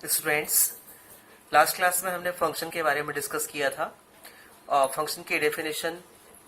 Students, last class में हमने function के बारे में डिस्कस किया था। फंक्शन की डेफिनेशन,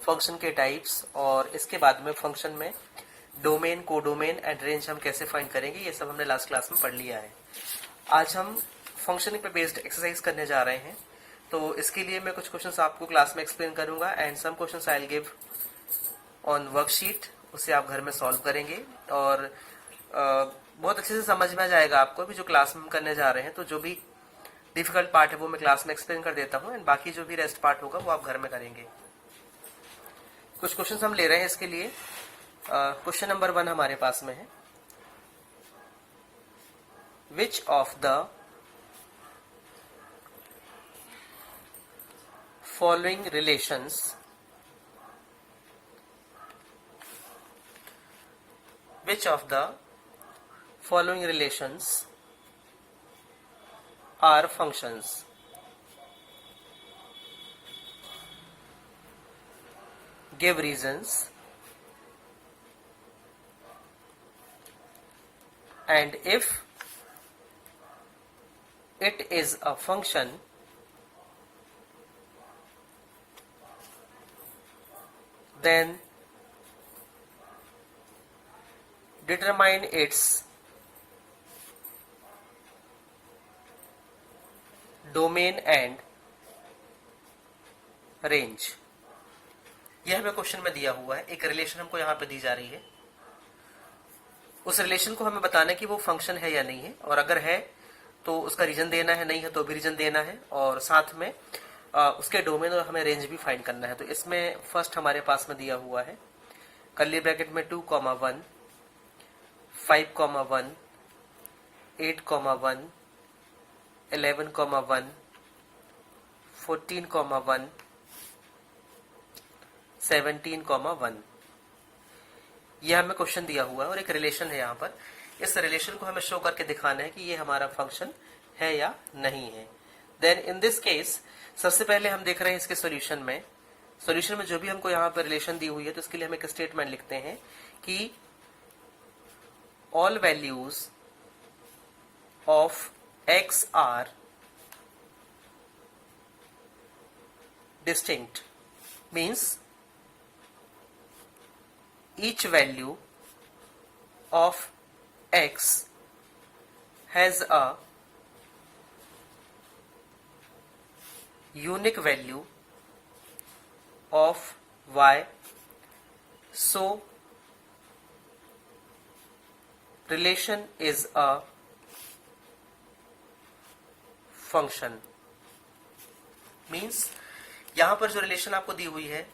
फंक्शन के टाइप्स और इसके बाद में फंक्शन में डोमेन, कोडोमेन एंड रेंज हम कैसे फाइंड करेंगे, ये सब हमने लास्ट क्लास में पढ़ लिया है। आज हम फंक्शन पे बेस्ड एक्सरसाइज करने जा रहे हैं। तो इसके लिए मैं कुछ क्वेश्चंस आपको क्लास में एक्सप्लेन करूंगा and some questions I will give on worksheet, उसे आप घर में सॉल्व करेंगे और बहुत अच्छे से समझ में आ जाएगा आपको भी जो क्लास में हम करने जा रहे हैं। तो जो भी डिफिकल्ट पार्ट है वो मैं क्लास में एक्सप्लेन कर देता हूँ एंड बाकी जो भी रेस्ट पार्ट होगा वो आप घर में करेंगे। कुछ क्वेश्चंस हम ले रहे हैं इसके लिए। क्वेश्चन नंबर 1 हमारे पास में है, which of the following relations which of the following relations are functions? Give reasons and if it is a function, then determine its domain and range। यह हमें क्वेश्चन में दिया हुआ है, एक रिलेशन हमको यहाँ पे दी जा रही है। उस रिलेशन को हमें बताना है कि वो फंक्शन है या नहीं है, और अगर है तो उसका रीजन देना है, नहीं है तो भी रीजन देना है, और साथ में उसके डोमेन और हमें रेंज भी फाइंड करना है। तो इसमें फर्स्ट हमारे पास में दिया हुआ है कर्ली ब्रैकेट में 2,1 5,1 8,1 11,1 14,1 17,1। यह हमें क्वेश्चन दिया हुआ है और एक रिलेशन है यहाँ पर। इस रिलेशन को हमें शो करके दिखाना है कि ये हमारा फंक्शन है या नहीं है। देन इन दिस केस सबसे पहले हम देख रहे हैं इसके सॉल्यूशन में। सॉल्यूशन में जो भी हमको यहाँ पर रिलेशन दी हुई है तो इसके लिए हम एक स्टेटमेंट लिखते हैं कि all values of x are distinct, means each value of x has a unique value of y, so relation is a function। Means यहां पर जो रिलेशन आपको दी हुई है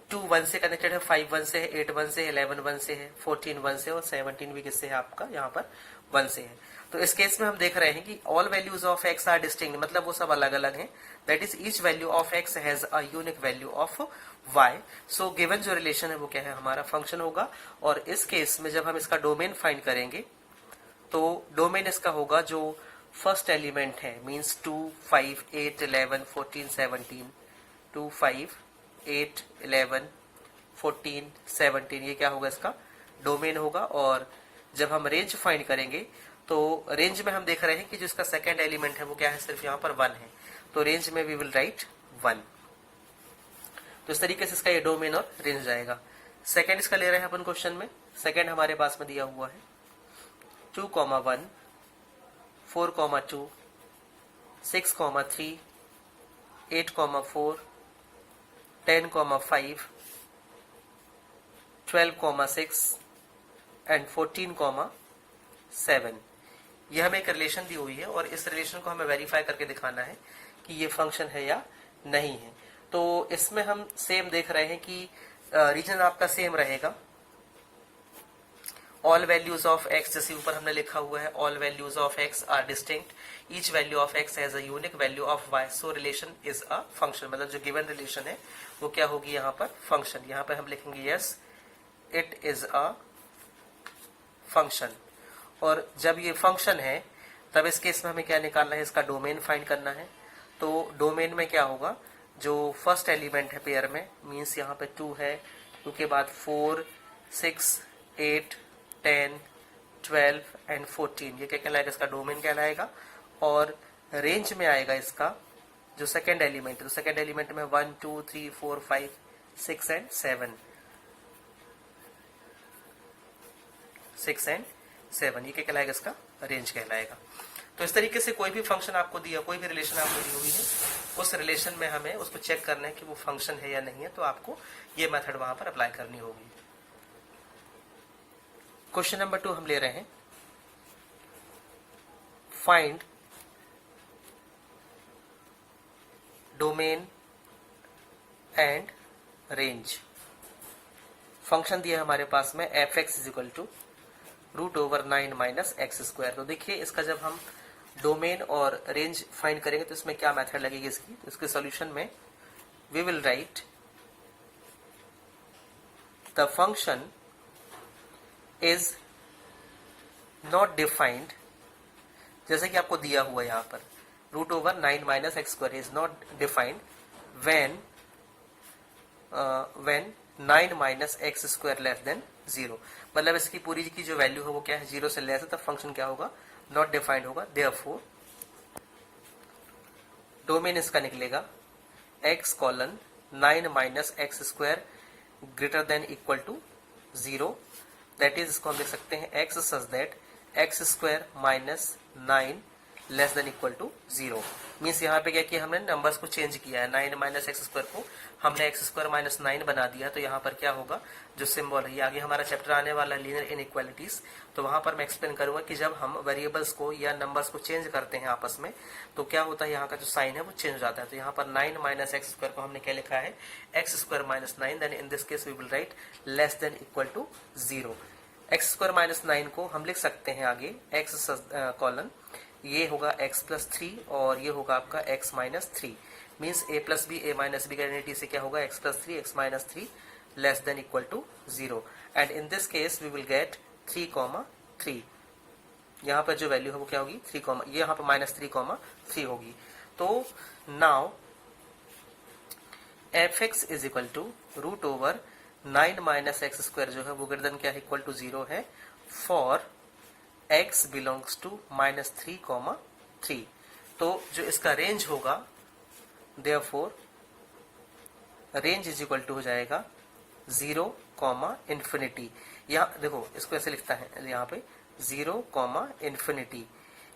2 1 से कनेक्टेड है, 5 1 से है, 8 1 से है, 11 1 से है, 14 1 से और 17 भी किससे है आपका यहाँ पर 1 से है। तो इस केस में हम देख रहे हैं कि all values of x are distinct, मतलब वो सब अलग अलग हैं। That is each value of x has a unique value of y. So given जो रिलेशन है वो क्या है, हमारा फंक्शन होगा। और इस केस में जब हम इसका डोमेन फाइंड करेंगे तो डोमेन इसका होगा जो फर्स्ट एलिमेंट है, मीन्स 2 5 8 11 14 17 2 5 8 11 14 17, ये क्या होगा, इसका डोमेन होगा। और जब हम रेंज फाइंड करेंगे तो रेंज में हम देख रहे हैं कि जो इसका सेकेंड एलिमेंट है वो क्या है, सिर्फ यहाँ पर 1 है। तो रेंज में वी विल राइट 1। तो इस तरीके से इसका ये डोमेन और रेंज जाएगा। सेकेंड इसका ले रहे हैं अपन क्वेश्चन में। सेकेंड हमारे पास में दिया हुआ है 2,1 4,2 6,3 8,4 10,5 12,6 एंड 14,7। यह हमें एक रिलेशन दी हुई है और इस रिलेशन को हमें वेरीफाई करके दिखाना है कि ये फंक्शन है या नहीं है। तो इसमें हम सेम देख रहे हैं कि रीजन आपका सेम रहेगा। ऑल वैल्यूज ऑफ एक्स, जैसे ऊपर हमने लिखा हुआ है, all values of x are distinct, each value of x has a unique value of y, so relation is a function. मतलब जो गिवन रिलेशन है वो क्या होगी यहाँ पर, फंक्शन। यहाँ पर हम लिखेंगे yes it is a function. और जब ये फंक्शन है तब इस केस में हमें क्या निकालना है, इसका डोमेन फाइंड करना है। तो डोमेन में क्या होगा, जो फर्स्ट एलिमेंट है पेयर में, मीन्स यहाँ पे 2 है, 2 के बाद 4 6 8 10 12 एंड 14, ये क्या कहलाएगा, इसका डोमेन कहलाएगा। और रेंज में आएगा इसका जो सेकेंड एलिमेंट है, तो सेकेंड एलिमेंट में 1 2 3 4 5 6 एंड 7, 6 एंड 7 ये क्या कहलाएगा, इसका रेंज कहलाएगा। तो इस तरीके से कोई भी फंक्शन आपको दिया, कोई भी रिलेशन आपको दी हुई है, उस रिलेशन में हमें उसको चेक करना है कि वो फंक्शन है या नहीं है, तो आपको ये मेथड वहां पर अप्लाई करनी होगी। क्वेश्चन नंबर 2 हम ले रहे हैं, find domain and range. Function दिया है हमारे पास में f(x) = √9 - x²। तो देखिए इसका जब हम डोमेन और रेंज फाइंड करेंगे तो इसमें क्या मेथड लगेगी इसकी, तो इसके सॉल्यूशन में we will write the function is not defined, जैसे कि आपको दिया हुआ यहां पर √9 - x² is not defined when 9 - x² less than 0। मतलब इसकी पूरी की जो वैल्यू है वो क्या है, 0 से लेस है, तब फंक्शन क्या होगा, नॉट डिफाइंड होगा। देयरफॉर डोमेन इसका निकलेगा x: 9 - x² greater than equal to 0। That is, इसको हम लिख सकते हैं x such that x² - 9 less than equal to 0। Means यहाँ पे क्या किया हमने, नंबर्स को चेंज किया है, 9 - x² को हमने x² - 9 बना दिया। तो यहाँ पर क्या होगा, जो सिंबल है, ये आगे हमारा चैप्टर आने वाला है लीनियर इनइक्वालिटीज, तो वहां पर मैं एक्सप्लेन करूंगा कि जब हम वेरिएबल्स को या नंबर्स को चेंज करते हैं आपस में तो क्या होता है, यहाँ का जो साइन है वो चेंज हो जाता है। तो यहाँ पर 9 - x² को हमने क्या लिखा है, x² - 9, then in this case we will write less than equal to 0। x² - 9 को हम लिख सकते हैं आगे x: ये होगा x + 3 और ये होगा आपका x - 3। Means a + b a - b का आइडेंटिटी से क्या होगा, x + 3 x - 3 less than equal to 0। And in this case we will get 3, 3। यहाँ पर जो वैल्यू है वो क्या होगी, 3, ये यहाँ पर -3, 3 होगी। तो नाउ f(x) = √9 - x² जो है वो ग्रेटर देन क्या है, इक्वल टू 0 है फॉर x बिलोंग्स टू -3, 3। तो जो इसका रेंज होगा, देयरफॉर रेंज = हो जाएगा 0, ∞। यहाँ देखो इसको ऐसे लिखता है यहाँ पे 0, ∞।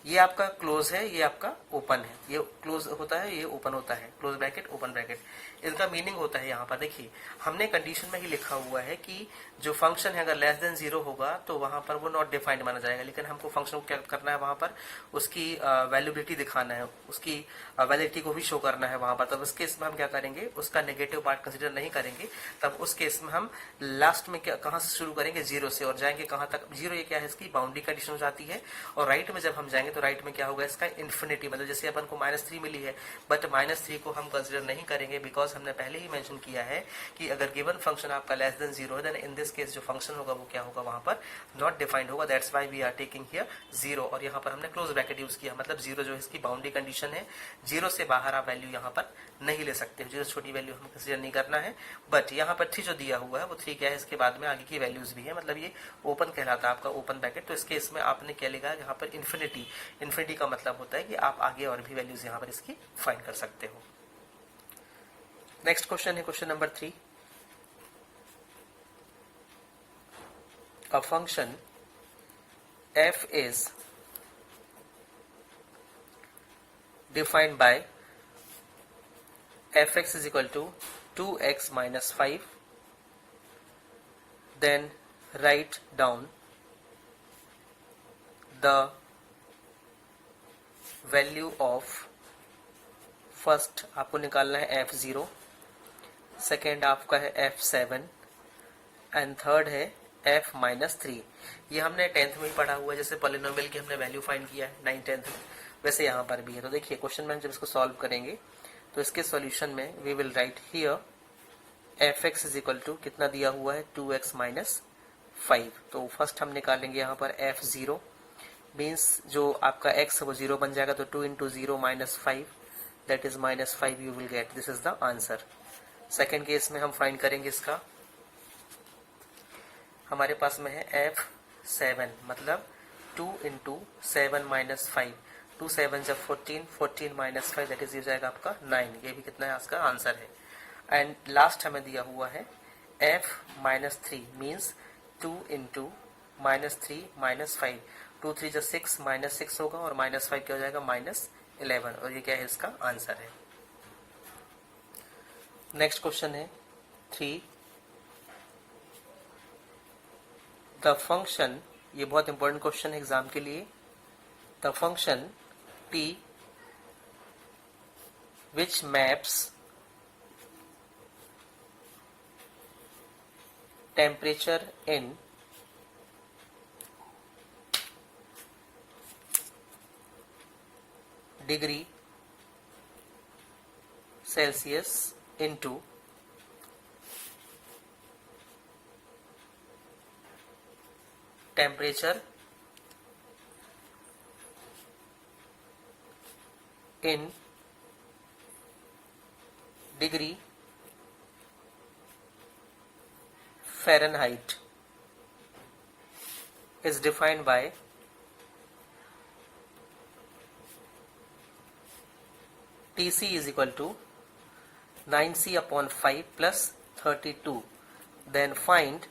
ये आपका क्लोज है, ये आपका ओपन है, ये क्लोज होता है, ये ओपन होता है, क्लोज ब्रैकेट ओपन ब्रैकेट। इनका मीनिंग होता है यहाँ पर देखिए, हमने कंडीशन में ही लिखा हुआ है कि जो फंक्शन है अगर लेस देन 0 होगा तो वहां पर वो नॉट डिफाइंड माना जाएगा, लेकिन हमको फंक्शन को क्या करना है, वहां पर उसकी वैल्यूबिलिटी दिखाना है, उसकी वैलिडिटी को भी शो करना है वहां पर। तब उस केस में हम क्या करेंगे, उसका नेगेटिव पार्ट कंसिडर नहीं करेंगे। तब उस केस में हम लास्ट में कहाँ से शुरू करेंगे, 0 से, और जाएंगे कहाँ तक, 0 ये क्या है, इसकी बाउंड्री कंडीशन हो जाती है। और राइट में जब हम जाएंगे तो राइट में क्या होगा, इसका इन्फिनिटी, मतलब जैसे अपन को -3 मिली है, बट -3 को हम कंसिडर नहीं करेंगे, बिकॉज हमने पहले ही मेंशन किया है कि अगर गिवन फंक्शन आपका लेस देन 0 है, देन इन दिस केस जो फंक्शन होगा वो क्या होगा, वहां पर नॉट डिफाइंड होगा। That's why we are taking here 0, और यहाँ पर हमने क्लोज ब्रैकेट यूज किया, मतलब 0 जो इसकी बाउंड्री कंडीशन है, 0 से बाहर आप वैल्यू यहाँ पर नहीं ले सकते, 0 छोटी वैल्यू हमें कंसिडर नहीं करना है। बट यहाँ पर 3 जो दिया हुआ है वो 3 क्या है, इसके बाद में आगे की वैल्यूज भी है, मतलब ये ओपन कहलाता है आपका ओपन ब्रैकेट। तो इसके इसमें आपने क्या लिखा है यहाँ पर, इन्फिनिटी। इन्फिनिटी का मतलब होता है कि आप आगे और भी वैल्यूज यहाँ पर इसकी फाइंड कर सकते हो। नेक्स्ट क्वेश्चन है question number 3। A function f is defined by f(x) = 2x - 5. Then write down the value of first आपको निकालना है f0, सेकेंड आपका है f7 एंड थर्ड है f-3। ये हमने 10th में ही पढ़ा हुआ है, जैसे पॉलिनोमियल की हमने वैल्यू फाइंड किया है 9, 10th में, वैसे यहाँ पर भी है। तो देखिए क्वेश्चन में हम जब इसको सॉल्व करेंगे तो इसके सॉल्यूशन में we will right here f(x) = कितना दिया हुआ है, 2x - 5। तो फर्स्ट हम निकालेंगे यहाँ पर f0, मीन्स जो आपका x है वो 0 बन जाएगा, तो 2 × 0 - 5, that is -5 you will get, this is the answer. Second case में हम फाइंड करेंगे इसका, हमारे पास में है f7, मतलब 2 × 7 - 5, 2 7 जब 14, 14 माइनस 5 दैट इज हो जाएगा आपका 9। ये भी कितना है इसका आंसर है। एंड लास्ट हमें दिया हुआ है f minus 3 means 2 into minus 3 minus 5, 2 3 जो 6 माइनस 6 होगा और माइनस 5 क्या हो जाएगा माइनस 11, और ये क्या है इसका आंसर है। नेक्स्ट क्वेश्चन है 3, द फंक्शन, ये बहुत इंपॉर्टेंट क्वेश्चन है एग्जाम के लिए, the function t which maps temperature in degree Celsius into temperature in degree Fahrenheit is defined by Tc is equal to 9c upon 5 plus 32. Then find,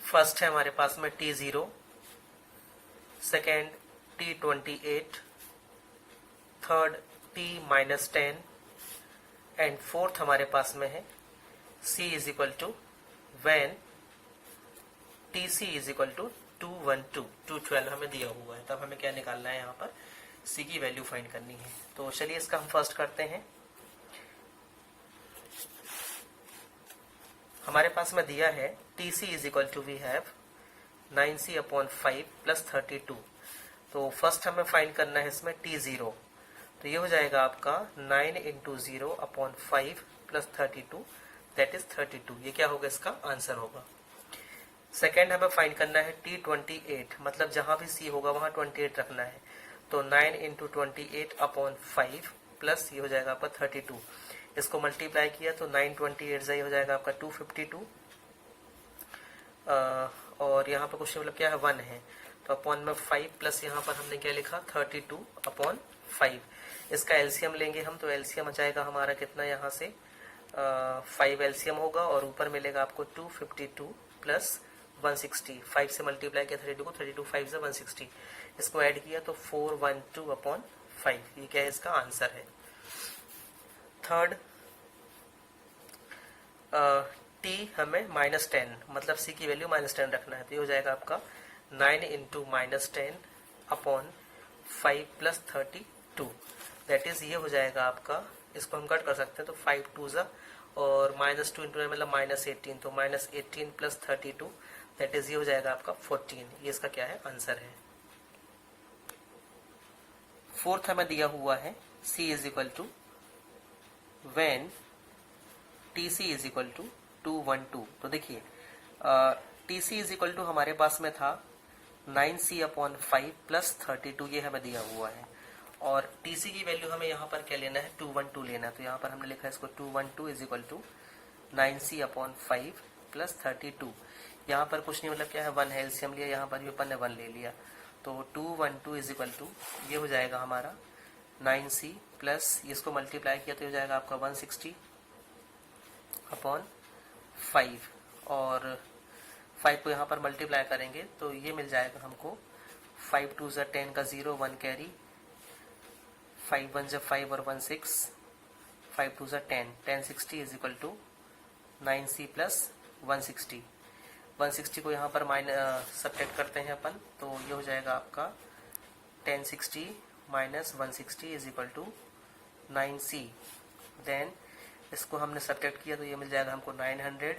first है हमारे पास में T0, second T28, third T-10 and fourth हमारे पास में है C is equal to when TC is equal to 212, 212 हमें दिया हुआ है। तब हमें क्या निकालना है, यहाँ पर C की वैल्यू फाइंड करनी है। तो चलिए इसका हम फर्स्ट करते हैं। हमारे पास में दिया है TC is equal to we have 9C upon 5 plus 32। तो फर्स्ट हमें फाइंड करना है इसमें T0, तो ये हो जाएगा आपका 9 into 0 upon 5 plus 32 that is 32। ये क्या होगा, इसका आंसर होगा। सेकेंड हमें फाइंड करना है T28, मतलब जहां भी C होगा वहां 28 रखना है। तो 9 इंटू 28 अपॉन 5 प्लस ये हो जाएगा आपका 32। इसको मल्टीप्लाई किया तो 9 28 हो जाएगा आपका 252, और यहाँ पर क्वेश्चन मतलब क्या है 1 है, तो अपॉन में 5 प्लस यहाँ पर हमने क्या लिखा 32 अपॉन 5। इसका एलसीएम लेंगे हम, तो एलसीएम आ जाएगा हमारा कितना, यहाँ से 5 एलसीएम होगा और ऊपर मिलेगा आपको 252 प्लस 160। 5 से मल्टीप्लाई किया 32 को, 32 5 से 160, इसको ऐड किया तो 412 अपॉन 5। ये क्या है, इसका आंसर है। थर्ड T हमें -10, मतलब C की वैल्यू -10 रखना है, तो ये हो जाएगा आपका 9 into -10 upon 5 plus 32 that is, ये हो जाएगा आपका, इसको हम कट कर सकते हैं तो 5 2 ज़ा और -2 इंटू मतलब -18, तो -18 प्लस 32 दैट इज, ये हो जाएगा आपका 14। ये इसका क्या है, आंसर है। फोर्थ हमें दिया हुआ है C is equal to when TC is equal to 212। तो देखिए TC इज इक्वल टू हमारे पास में था 9C अपॉन 5 प्लस 32, ये हमें दिया हुआ है, और TC की वैल्यू हमें यहाँ पर क्या लेना है 212 लेना है। तो यहाँ पर हमने लिखा है इसको 212 is equal to 9C upon 5 plus 32। यहाँ पर कुछ नहीं, मतलब क्या है 1 है, एलसीएम लिया, यहाँ पर भी अपन ने 1 ले लिया, तो 212 इज इक्वल टू ये हो जाएगा हमारा 9C प्लस इसको मल्टीप्लाई किया तो हो जाएगा आपका 160 अपॉन 5, और 5 को यहाँ पर मल्टीप्लाई करेंगे तो ये मिल जाएगा हमको 5 2 ज़ा 10 का 0 1 कैरी, 5 1 ज़ा 5 और 1 6, 5 2 ज़ा 10, 1060 is equal to 9C plus 160। 160 को यहाँ पर सब्ट्रैक्ट करते हैं अपन, तो ये हो जाएगा आपका 1060 minus 160 is equal to 9C। Then इसको हमने सब्ट्रैक्ट किया तो ये मिल जाएगा हमको 900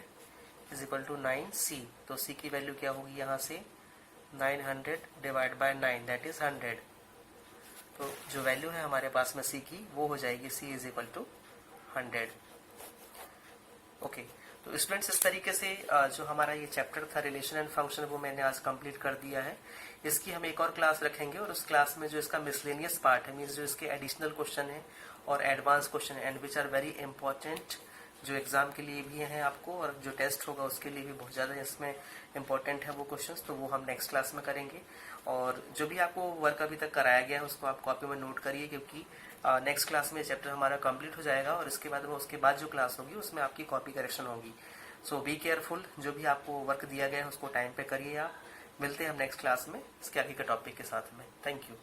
इज इक्वल टू 9C। तो C की वैल्यू क्या होगी यहाँ से 900 डिवाइड बाय 9 दैट इज 100। तो जो वैल्यू है हमारे पास में C की वो हो जाएगी C is equal to 100। Okay, तो स्टूडेंट्स इस तरीके से जो हमारा ये चैप्टर था रिलेशन एंड फंक्शन वो मैंने आज कंप्लीट कर दिया है। इसकी हम एक और क्लास रखेंगे और उस क्लास में जो इसका मिसलेनियस पार्ट है, मीन्स जो इसके एडिशनल क्वेश्चन है और एडवांस क्वेश्चन है and which are very important, जो एग्जाम के लिए भी हैं आपको और जो टेस्ट होगा उसके लिए भी बहुत ज़्यादा इसमें इंपॉर्टेंट है वो क्वेश्चंस, तो वो हम नेक्स्ट क्लास में करेंगे। और जो भी आपको वर्क अभी तक कराया गया है उसको आप कॉपी में नोट करिए, क्योंकि नेक्स्ट क्लास में चैप्टर हमारा कंप्लीट हो जाएगा और उसके बाद जो क्लास होगी उसमें आपकी कॉपी करेक्शन होगी। सो बी केयरफुल, जो भी आपको वर्क दिया गया है उसको टाइम पे करिए आप। मिलते हैं हम नेक्स्ट क्लास में इसके आगे के टॉपिक के साथ में। Thank you.